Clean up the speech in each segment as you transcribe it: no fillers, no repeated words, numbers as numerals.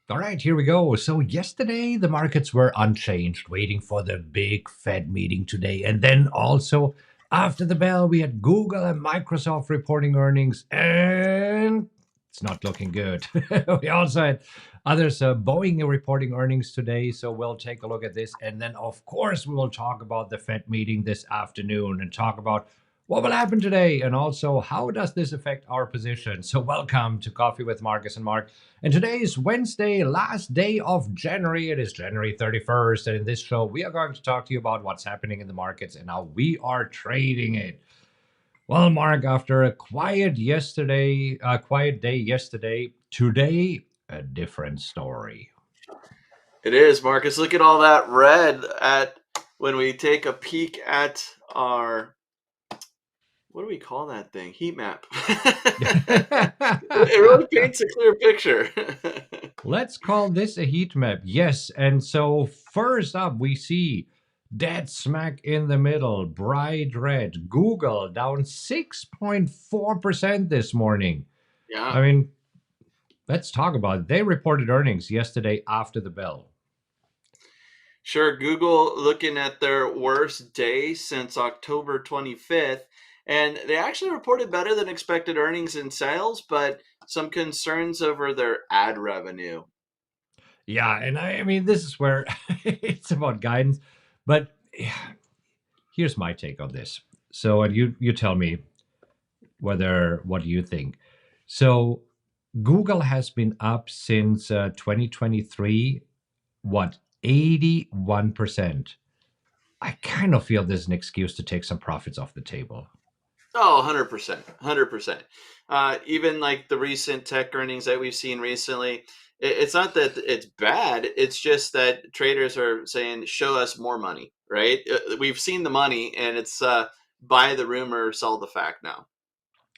All right, here we go. So, yesterday the markets were unchanged, waiting for the big Fed meeting today. And then also after the bell, we had Google and Microsoft reporting earnings, and it's not looking good. We also had others, Boeing reporting earnings today. So, we'll take a look at this. And then, of course, we will talk about the Fed meeting this afternoon and talk about what will happen today and also how does this affect our position. So, welcome to Coffee with Marcus and Mark. And today is Wednesday, last day of January. It is January 31st. And in this show, we are going to talk to you about what's happening in the markets and how we are trading it. Well, Mark, after a quiet day yesterday, today, a different story. It is, Marcus. Look at all that red at when we take a peek at our what do we call that thing? Heat map. It really paints a clear picture. Let's call this a heat map. Yes. And so, first up, we see dead smack in the middle, bright red. Google down 6.4% this morning. I Yeah. mean, let's talk about it. They reported earnings yesterday after the bell. Sure, Google looking at their worst day since October 25th, and they actually reported better than expected earnings and sales, but some concerns over their ad revenue. Yeah. And I mean, this is where it's about guidance. But here's my take on this. So, and you tell me what do you think. So, Google has been up since 2023, what, 81%. I kind of feel there's an excuse to take some profits off the table. Oh, 100%. 100%. Even like the recent tech earnings that we've seen recently, it's not that it's bad. It's just that traders are saying, show us more money, right? We've seen the money and it's buy the rumor, sell the fact now.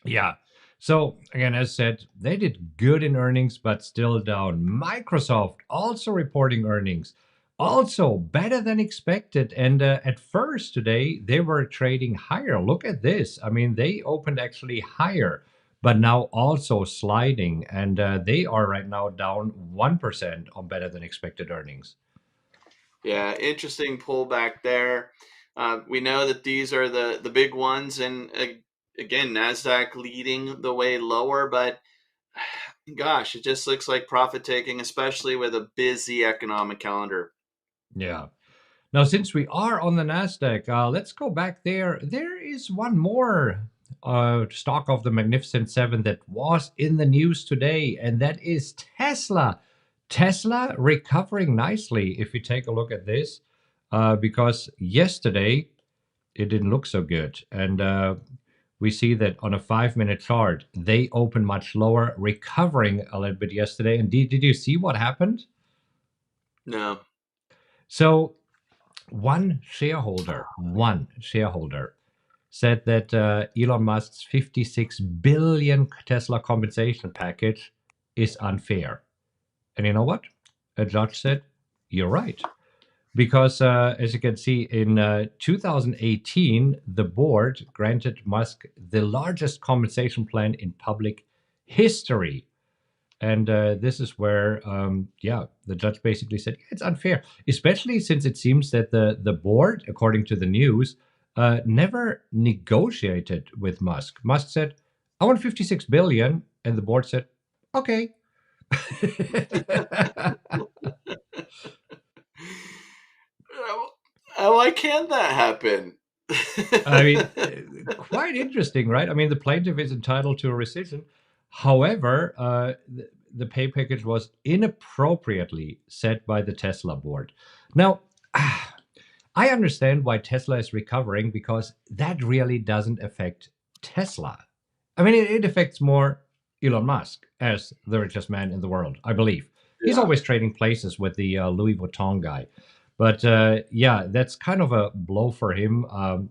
Yeah. So, again, as said, they did good in earnings, but still down. Microsoft also reporting earnings, also better than expected. And at first today, they were trading higher. Look at this. I mean, they opened actually higher, but now also sliding. And they are right now down 1% on better than expected earnings. Yeah, interesting pullback there. We know that these are the big ones, and again, Nasdaq leading the way lower, but gosh, it just looks like profit taking, especially with a busy economic calendar. Yeah. Now, since we are on the Nasdaq, let's go back there. There is one more stock of the Magnificent Seven that was in the news today, and that is Tesla. Tesla recovering nicely. If you take a look at this, because yesterday it didn't look so good, and we see that on a 5-minute chart they opened much lower, recovering a little bit yesterday. And did you see what happened? No. So one shareholder said that Elon Musk's 56 billion Tesla compensation package is unfair. And you know what? A judge said, you're right. Because as you can see, in 2018, the board granted Musk the largest compensation plan in public history. And this is where, the judge basically said it's unfair, especially since it seems that the board, according to the news, never negotiated with Musk. Musk said, "I want 56 billion," and the board said, "Okay." Why can't that happen? I mean, quite interesting, right? I mean, the plaintiff is entitled to a rescission. However, the pay package was inappropriately set by the Tesla board. Now, I understand why Tesla is recovering because that really doesn't affect Tesla. I mean, it affects more Elon Musk as the richest man in the world, I believe. He's Yeah. always trading places with the Louis Vuitton guy. But yeah, that's kind of a blow for him. I'm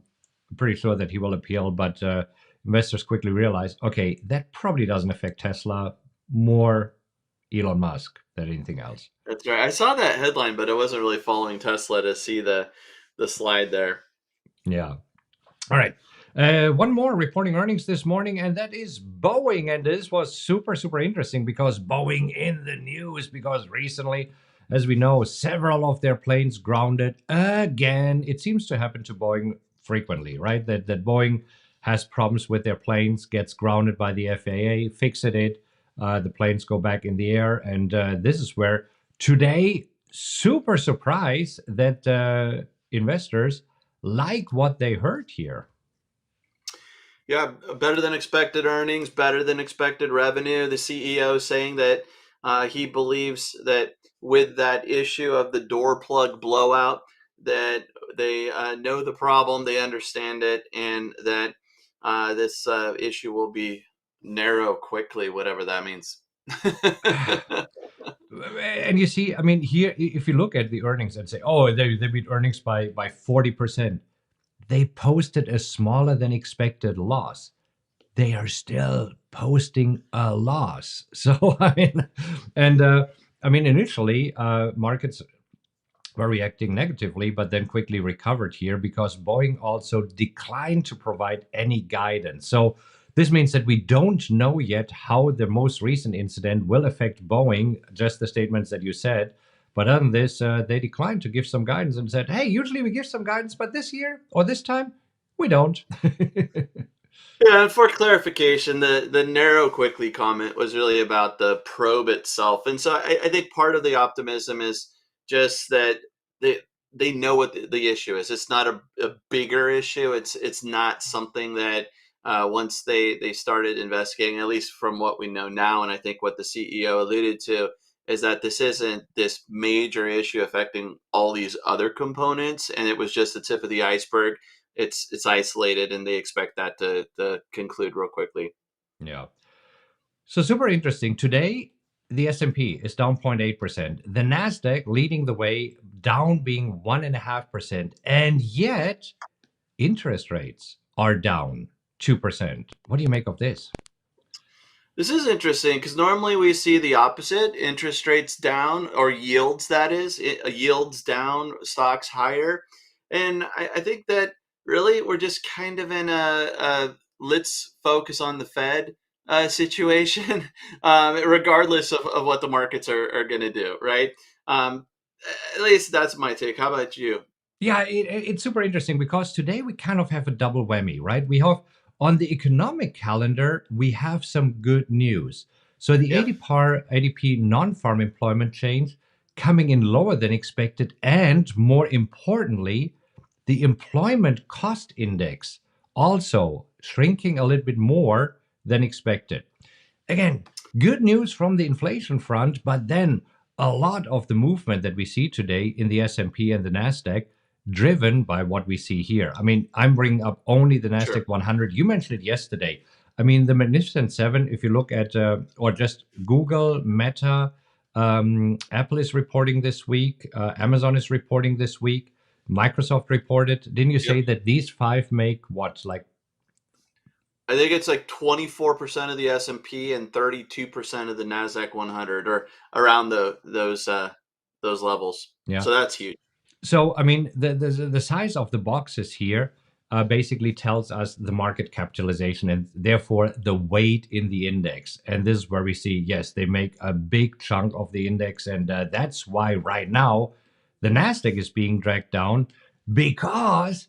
pretty sure that he will appeal, but investors quickly realize, okay, that probably doesn't affect Tesla, more Elon Musk than anything else. That's right. I saw that headline, but I wasn't really following Tesla to see the slide there. Yeah. All right. One more reporting earnings this morning, and that is Boeing. And this was super, super interesting because Boeing in the news because recently, as we know, several of their planes grounded again. It seems to happen to Boeing frequently, right? That Boeing has problems with their planes, gets grounded by the FAA, fixes it, the planes go back in the air, and this is where today, super surprised that investors like what they heard here. Yeah, better than expected earnings, better than expected revenue. The CEO saying that he believes that with that issue of the door plug blowout, that they know the problem, they understand it, and that this issue will be narrow quickly, whatever that means. And you see, I mean, here, if you look at the earnings and say, oh, they beat earnings by 40%, they posted a smaller than expected loss. They are still posting a loss. So, I mean, initially, markets were reacting negatively, but then quickly recovered here because Boeing also declined to provide any guidance. So this means that we don't know yet how the most recent incident will affect Boeing, just the statements that you said. But other than this, they declined to give some guidance and said, hey, usually we give some guidance, but this year or this time, we don't. Yeah, and for clarification, the narrow quickly comment was really about the probe itself, and so I think part of the optimism is just that they they know what the issue is. It's not a bigger issue. It's not something that once they started investigating, at least from what we know now, and I think what the CEO alluded to is that this isn't this major issue affecting all these other components, and it was just the tip of the iceberg. It's isolated, and they expect that to conclude real quickly. Yeah. So super interesting. Today, the S&P is down 0.8%. The Nasdaq leading the way, down being 1.5%, and yet interest rates are down 2%. What do you make of this? This is interesting because normally we see the opposite: interest rates down, or yields, that is, yields down, stocks higher. And I think that really we're just kind of in a let's focus on the Fed situation, regardless of what the markets are going to do, right? Um, at least that's my take. How about you? Yeah, it's super interesting because today we kind of have a double whammy, right? We have on the economic calendar, we have some good news. So the Yeah, ADP non-farm employment change coming in lower than expected, and more importantly, the employment cost index also shrinking a little bit more than expected. Again, good news from the inflation front, but then a lot of the movement that we see today in the S&P and the Nasdaq driven by what we see here. I mean, I'm bringing up only the sure. Nasdaq 100. You mentioned it yesterday. I mean, the Magnificent Seven, if you look at, or just Google, Meta, Apple is reporting this week, Amazon is reporting this week, Microsoft reported. Didn't you Yep. say that these five make what, like, I think it's like 24% of the S&P and 32% of the Nasdaq 100, or around those levels. yeah? So that's huge. So, I mean, the size of the boxes here basically tells us the market capitalization and therefore the weight in the index. And this is where we see, yes, they make a big chunk of the index. And that's why right now the NASDAQ is being dragged down because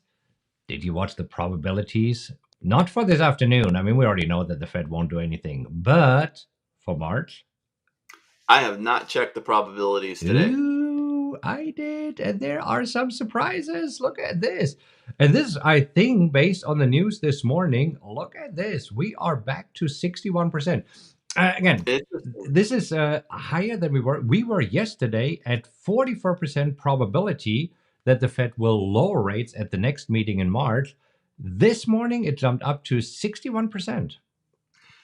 did you watch the probabilities? Not for this afternoon. I mean, we already know that the Fed won't do anything, but for March. I have not checked the probabilities today. Ooh, I did. And there are some surprises. Look at this. And this, I think, based on the news this morning, look at this. We are back to 61%. Again, Interesting. this is higher than we were. We were yesterday at 44% probability that the Fed will lower rates at the next meeting in March. This morning, it jumped up to 61%.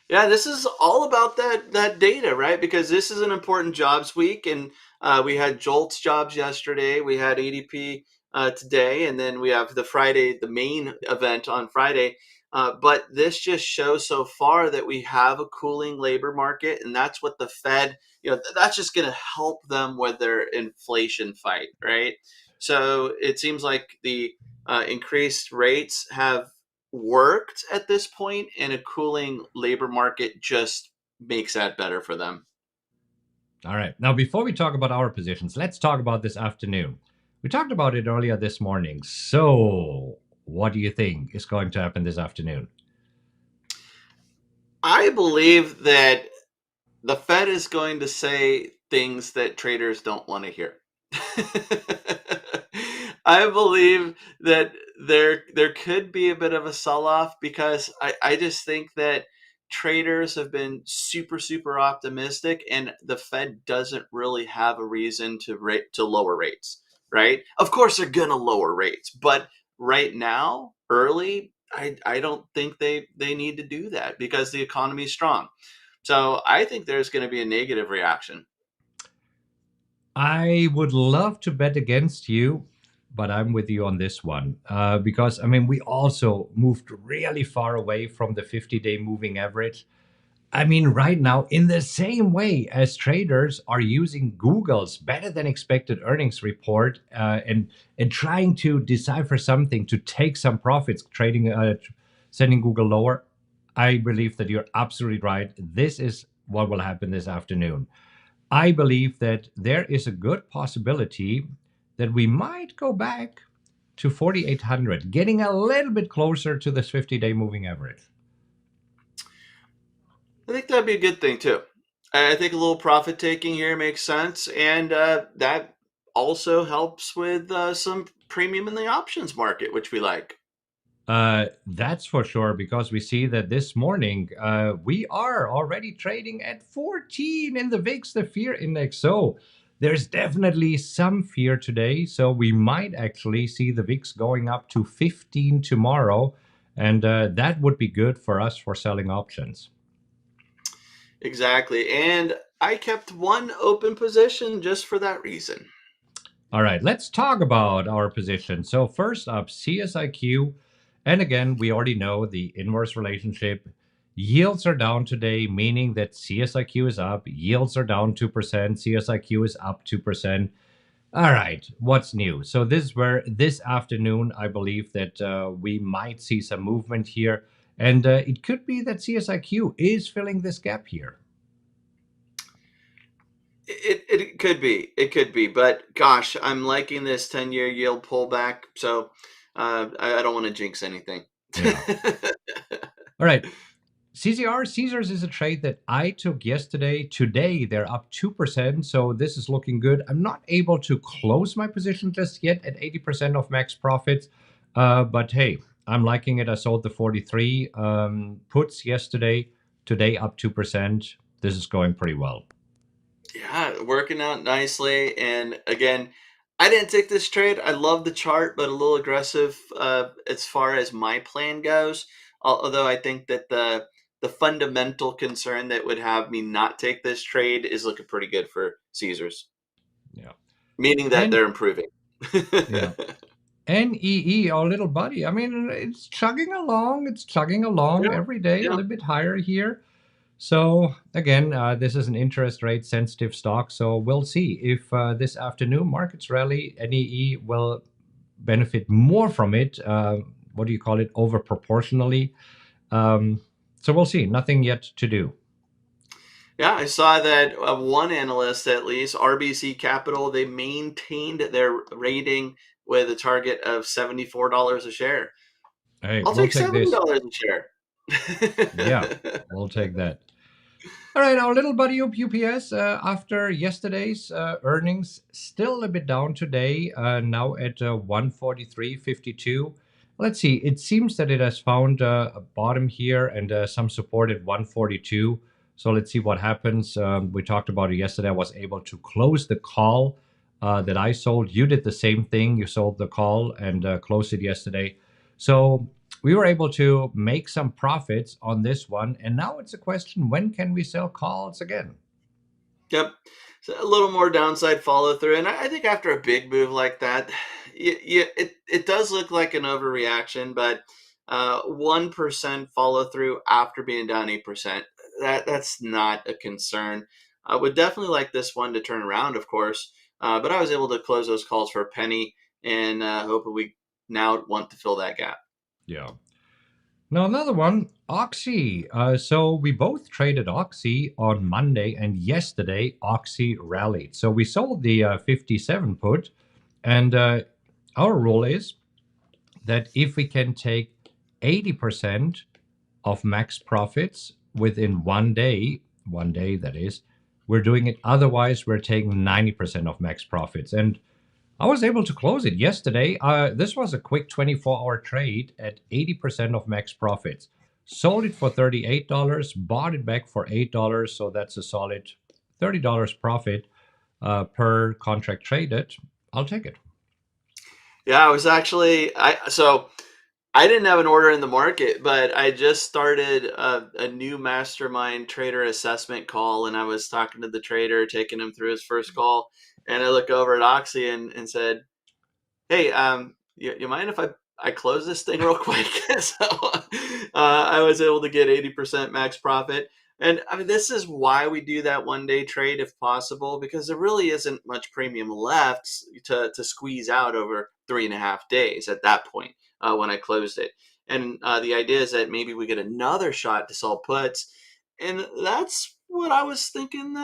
Yeah, this is all about that data, right? Because this is an important jobs week, and we had JOLTS jobs yesterday. We had ADP today, and then we have the Friday, the main event on Friday. But this just shows so far that we have a cooling labor market, and that's what the Fed, that's just going to help them with their inflation fight, right? So it seems like the increased rates have worked at this point, and a cooling labor market just makes that better for them. All right. Now, before we talk about our positions, let's talk about this afternoon. We talked about it earlier this morning. So, what do you think is going to happen this afternoon? I believe that the Fed is going to say things that traders don't want to hear. I believe that there could be a bit of a sell off because I just think that traders have been super optimistic, and the Fed doesn't really have a reason to lower rates, right? Of course they're gonna lower rates, but right now, early, I don't think they need to do that because the economy is strong. So I think there's going to be a negative reaction. I would love to bet against you, but I'm with you on this one. Because, I mean, we also moved really far away from the 50-day moving average. I mean, right now, in the same way as traders are using Google's better than expected earnings report and trying to decipher something to take some profits, trading, sending Google lower, I believe that you're absolutely right. This is what will happen this afternoon. I believe that there is a good possibility that we might go back to 4,800, getting a little bit closer to this 50-day moving average. I think that'd be a good thing too. I think a little profit taking here makes sense, and that also helps with some premium in the options market, which we like. That's for sure, because we see that this morning we are already trading at 14 in the VIX, the fear index. So there's definitely some fear today. So we might actually see the VIX going up to 15 tomorrow. And that would be good for us for selling options. Exactly, and I kept one open position just for that reason. All right, let's talk about our position. So first up, CSIQ. And again, we already know the inverse relationship. Yields are down today, meaning that CSIQ is up. Yields are down 2%. CSIQ is up 2%. All right, what's new? So this is where this afternoon, I believe that we might see some movement here. And it could be that CSIQ is filling this gap here. It could be, but gosh, I'm liking this 10-year yield pullback. So I don't want to jinx anything. Yeah. All right. CZR Caesars is a trade that I took yesterday. Today they're up 2%, so this is looking good. I'm not able to close my position just yet at 80% of max profits, but hey, I'm liking it. I sold the 43 puts yesterday. Today up 2%. This is going pretty well. Yeah, working out nicely. And again, I didn't take this trade. I love the chart, but a little aggressive as far as my plan goes. Although I think that the fundamental concern that would have me not take this trade is looking pretty good for Caesars, Yeah. meaning that And they're improving. yeah. NEE, our little buddy. I mean, it's chugging along. It's chugging along Yeah, every day, a yeah. little bit higher here. So again, this is an interest rate sensitive stock. So we'll see if this afternoon markets rally, NEE will benefit more from it. What do you call it? Over proportionally. Um, so we'll see. Nothing yet to do. Yeah, I saw that one analyst, at least, RBC Capital, they maintained their rating with a target of $74 a share. Hey, I'll we'll take take this. $7 a share. Yeah, we'll take that. All right, our little buddy of UPS, after yesterday's earnings, still a bit down today, now at 143.52. Let's see, it seems that it has found a bottom here and some support at 142. So let's see what happens. We talked about it yesterday. I was able to close the call that I sold. You did the same thing. You sold the call and closed it yesterday. So we were able to make some profits on this one. And now it's a question, when can we sell calls again? Yep. So a little more downside follow through. And I think after a big move like that, it does look like an overreaction, but 1% follow through after being down 8%, that's not a concern. I would definitely like this one to turn around, of course. But I was able to close those calls for a penny, and hopefully we now want to fill that gap. Yeah. Now, another one, Oxy. So we both traded Oxy on Monday, and yesterday Oxy rallied. So we sold the 57 put, and our rule is that if we can take 80% of max profits within one day that is, we're doing it. Otherwise, we're taking 90% of max profits. And I was able to close it yesterday. This was a quick 24-hour trade at 80% of max profits. Sold it for $38, bought it back for $8. So that's a solid $30 profit per contract traded. I'll take it. Yeah, I was actually I didn't have an order in the market, but I just started a new mastermind trader assessment call, and I was talking to the trader, taking him through his first call, and I look over at Oxy and said, "Hey, you mind if I close this thing real quick?" So I was able to get 80% max profit. And I mean, this is why we do that 1 day trade if possible, because there really isn't much premium left to squeeze out over 3.5 days at that point when I closed it. And the idea is that maybe we get another shot to sell puts. And that's what I was thinking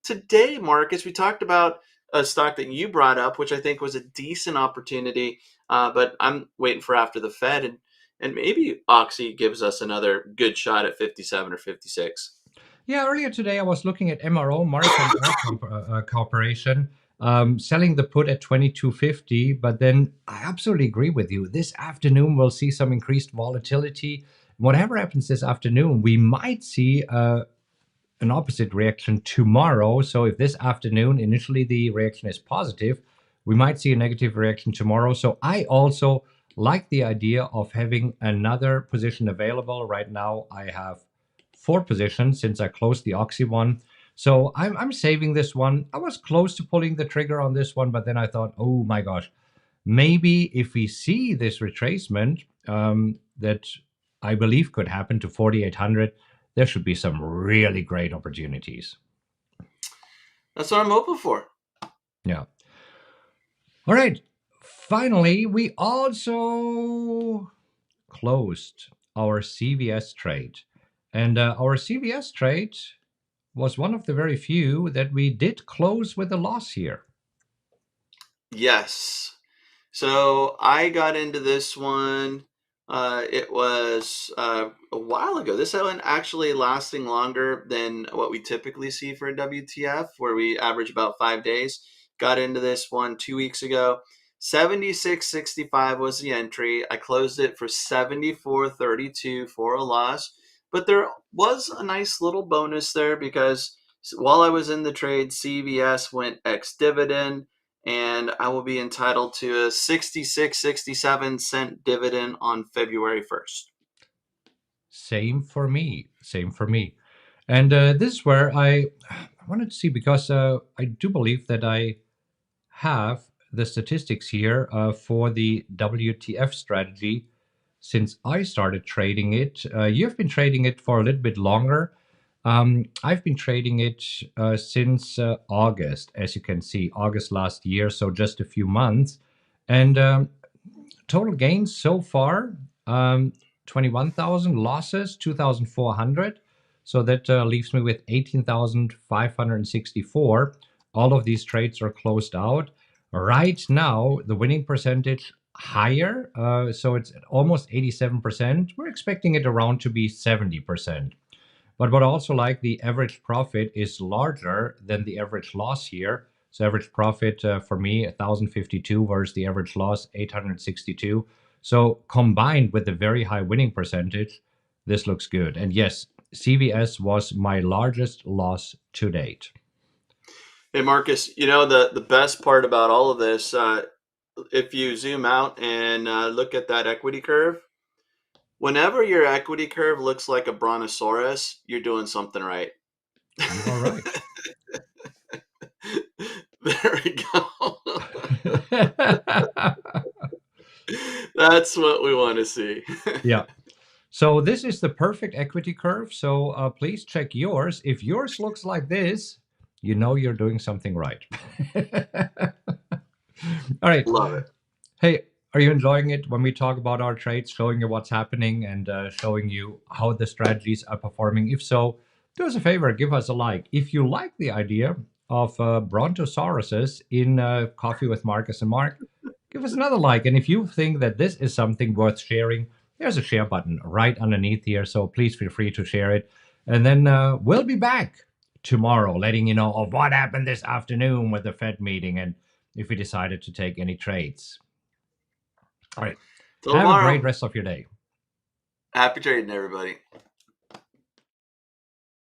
today, Marcus. We talked about a stock that you brought up, which I think was a decent opportunity. But I'm waiting for after the Fed, and maybe Oxy gives us another good shot at 57 or 56. Yeah, earlier today I was looking at MRO, Marathon Corporation, selling the put at 22.50. But then I absolutely agree with you. This afternoon we'll see some increased volatility. Whatever happens this afternoon, we might see an opposite reaction tomorrow. So if this afternoon initially the reaction is positive, we might see a negative reaction tomorrow. So I also like the idea of having another position available. Right now I have 4 positions since I closed the Oxy one. So I'm saving this one. I was close to pulling the trigger on this one, but then I thought, oh my gosh, maybe if we see this retracement that I believe could happen to 4,800, there should be some really great opportunities. That's what I'm hoping for. Yeah. All right. Finally, we also closed our CVS trade. And our CVS trade was one of the very few that we did close with a loss here. Yes. So I got into this one. It was a while ago. This one actually lasting longer than what we typically see for a WTF, where we average about 5 days. Got into this one 2 weeks ago. 76.65 was the entry. I closed it for 74.32 for a loss. But there was a nice little bonus there because while I was in the trade, CVS went ex dividend, and I will be entitled to a 66.67 dividend on February 1st. Same for me. Same for me. And this is where I wanted to see because I do believe that I have the statistics here for the WTF strategy since I started trading it. You've been trading it for a little bit longer. I've been trading it since August, as you can see, August last year, so just a few months. And total gains so far 21,000, losses 2,400. So that leaves me with 18,564. All of these trades are closed out. Right now, the winning percentage higher. So it's at almost 87%. We're expecting it around to be 70%. But what I also like, the average profit is larger than the average loss here. So average profit for me, 1,052 versus the average loss, 862. So combined with the very high winning percentage, this looks good. And yes, CVS was my largest loss to date. Hey, Marcus, the best part about all of this, if you zoom out and look at that equity curve, whenever your equity curve looks like a brontosaurus, you're doing something right. You are right. There we go. That's what we want to see. Yeah. So this is the perfect equity curve. So please check yours. If yours looks like this, you know you're doing something right. All right. Love it. Hey, Are you enjoying it when we talk about our trades, showing you what's happening and showing you how the strategies are performing? If so, do us a favor, give us a like. If you like the idea of brontosauruses in Coffee with Marcus and Mark, give us another like. And if you think that this is something worth sharing, there's a share button right underneath here. So please feel free to share it. And then we'll be back tomorrow, letting you know of what happened this afternoon with the Fed meeting and if we decided to take any trades. All right. Till Have a great tomorrow. rest of your day. Happy trading, everybody.